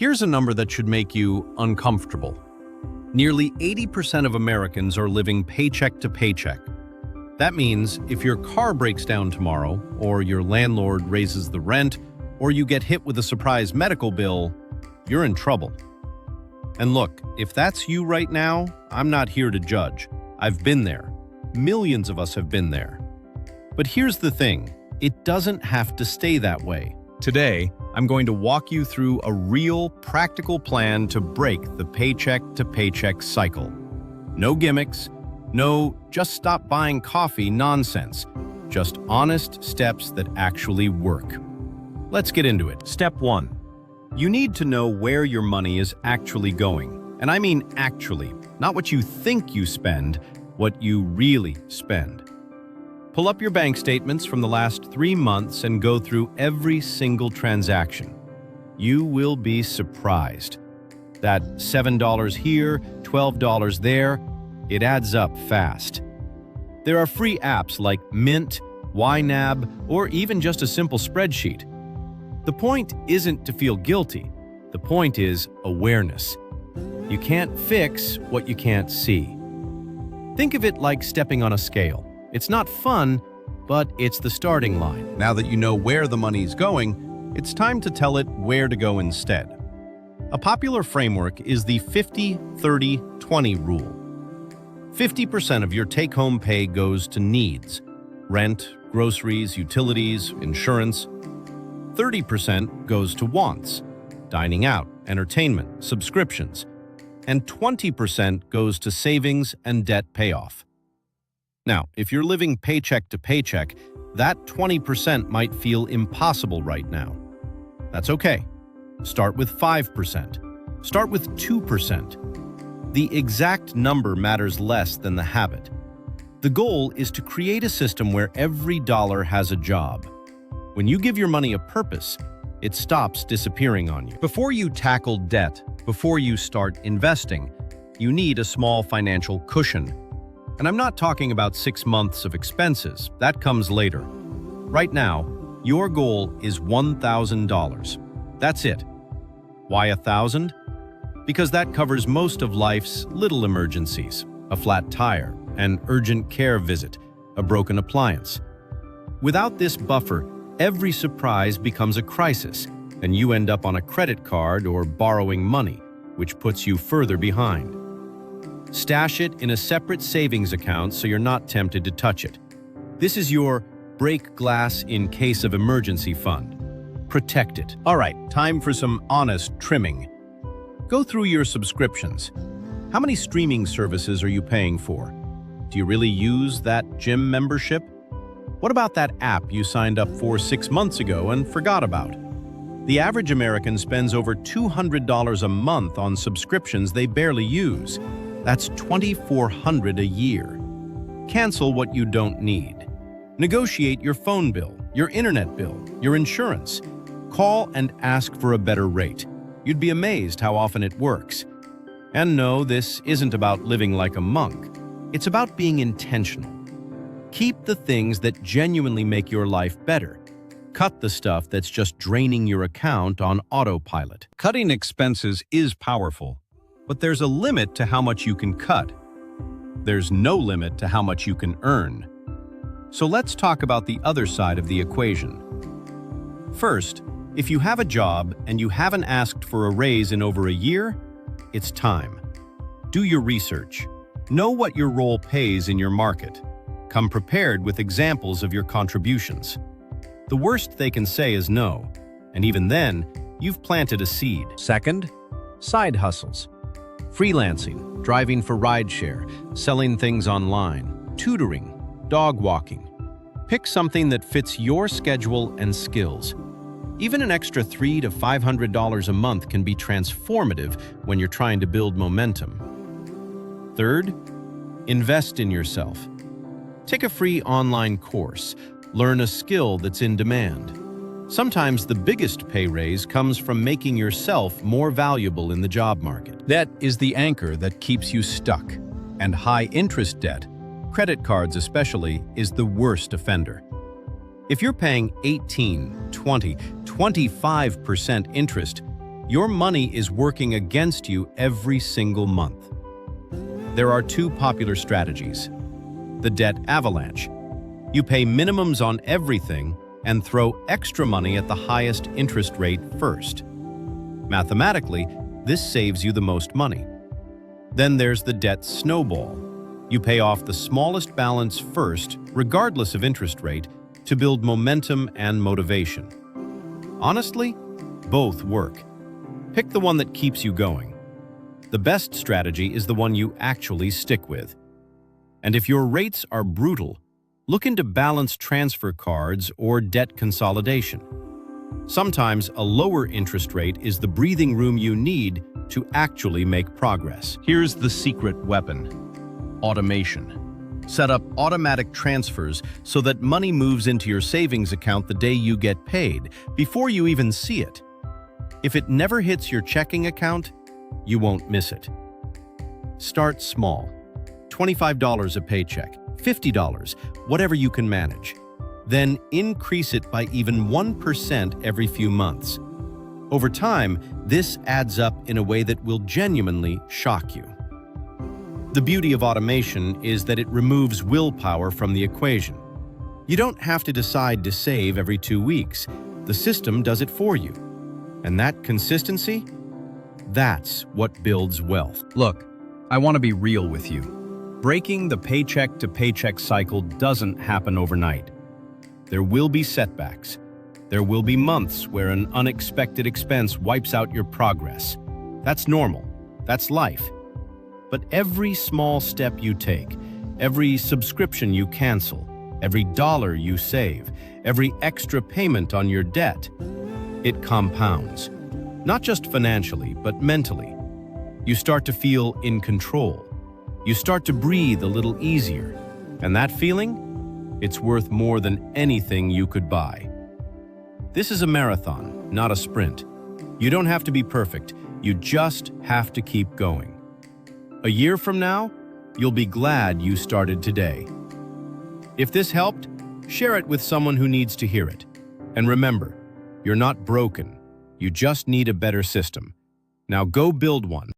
Here's a number that should make you uncomfortable. Nearly 80% of Americans are living paycheck to paycheck. That means if your car breaks down tomorrow, or your landlord raises the rent, or you get hit with a surprise medical bill, you're in trouble. And look, if that's you right now, I'm not here to judge. I've been there. Millions of us have been there. But here's the thing, it doesn't have to stay that way. Today, I'm going to walk you through a real, practical plan to break the paycheck-to-paycheck cycle. No gimmicks, no just stop buying coffee nonsense. Just honest steps that actually work. Let's get into it. Step 1. You need to know where your money is actually going. And I mean actually, not what you think you spend, what you really spend. Pull up your bank statements from the last 3 months and go through every single transaction. You will be surprised. That $7 here, $12 there, it adds up fast. There are free apps like Mint, YNAB, or even just a simple spreadsheet. The point isn't to feel guilty. The point is awareness. You can't fix what you can't see. Think of it like stepping on a scale. It's not fun, but it's the starting line. Now that you know where the money's going, it's time to tell it where to go instead. A popular framework is the 50-30-20 rule. 50% of your take-home pay goes to needs: rent, groceries, utilities, insurance. 30% goes to wants: dining out, entertainment, subscriptions. And 20% goes to savings and debt payoff. Now, if you're living paycheck to paycheck, that 20% might feel impossible right now. That's okay. Start with 5%. Start with 2%. The exact number matters less than the habit. The goal is to create a system where every dollar has a job. When you give your money a purpose, it stops disappearing on you. Before you tackle debt, before you start investing, you need a small financial cushion. And I'm not talking about 6 months of expenses. That comes later. Right now, your goal is $1,000. That's it. Why $1,000? Because that covers most of life's little emergencies: a flat tire, an urgent care visit, a broken appliance. Without this buffer, every surprise becomes a crisis, and you end up on a credit card or borrowing money, which puts you further behind. Stash it in a separate savings account so you're not tempted to touch it. This is your break glass in case of emergency fund. Protect it. All right, time for some honest trimming. Go through your subscriptions. How many streaming services are you paying for? Do you really use that gym membership? What about that app you signed up for 6 months ago and forgot about? The average American spends over $200 a month on subscriptions they barely use. That's $2,400 a year. Cancel what you don't need. Negotiate your phone bill, your internet bill, your insurance. Call and ask for a better rate. You'd be amazed how often it works. And no, this isn't about living like a monk. It's about being intentional. Keep the things that genuinely make your life better. Cut the stuff that's just draining your account on autopilot. Cutting expenses is powerful, but there's a limit to how much you can cut. There's no limit to how much you can earn. So let's talk about the other side of the equation. First, if you have a job and you haven't asked for a raise in over a year, it's time. Do your research. Know what your role pays in your market. Come prepared with examples of your contributions. The worst they can say is no, and even then, you've planted a seed. Second, side hustles. Freelancing, driving for rideshare, selling things online, tutoring, dog walking. Pick something that fits your schedule and skills. Even an extra $300 to $500 a month can be transformative when you're trying to build momentum. Third, invest in yourself. Take a free online course. Learn a skill that's in demand. Sometimes the biggest pay raise comes from making yourself more valuable in the job market. That is the anchor that keeps you stuck. And high-interest debt, credit cards especially, is the worst offender. If you're paying 18, 20, 25% interest, your money is working against you every single month. There are two popular strategies. The debt avalanche. You pay minimums on everything and throw extra money at the highest interest rate first. Mathematically, this saves you the most money. Then there's the debt snowball. You pay off the smallest balance first, regardless of interest rate, to build momentum and motivation. Honestly, both work. Pick the one that keeps you going. The best strategy is the one you actually stick with. And if your rates are brutal, look into balance transfer cards or debt consolidation. Sometimes a lower interest rate is the breathing room you need to actually make progress. Here's the secret weapon: automation. Set up automatic transfers so that money moves into your savings account the day you get paid, before you even see it. If it never hits your checking account, you won't miss it. Start small. $25 a paycheck, $50, whatever you can manage. Then increase it by even 1% every few months. Over time, this adds up in a way that will genuinely shock you. The beauty of automation is that it removes willpower from the equation. You don't have to decide to save every 2 weeks. The system does it for you. And that consistency? That's what builds wealth. Look, I want to be real with you. Breaking the paycheck to paycheck cycle doesn't happen overnight. There will be setbacks. There will be months where an unexpected expense wipes out your progress. That's normal. That's life. But every small step you take, every subscription you cancel, every dollar you save, every extra payment on your debt, it compounds. Not just financially, but mentally. You start to feel in control. You start to breathe a little easier. And that feeling? It's worth more than anything you could buy. This is a marathon, not a sprint. You don't have to be perfect. You just have to keep going. A year from now, you'll be glad you started today. If this helped, share it with someone who needs to hear it. And remember, you're not broken. You just need a better system. Now go build one.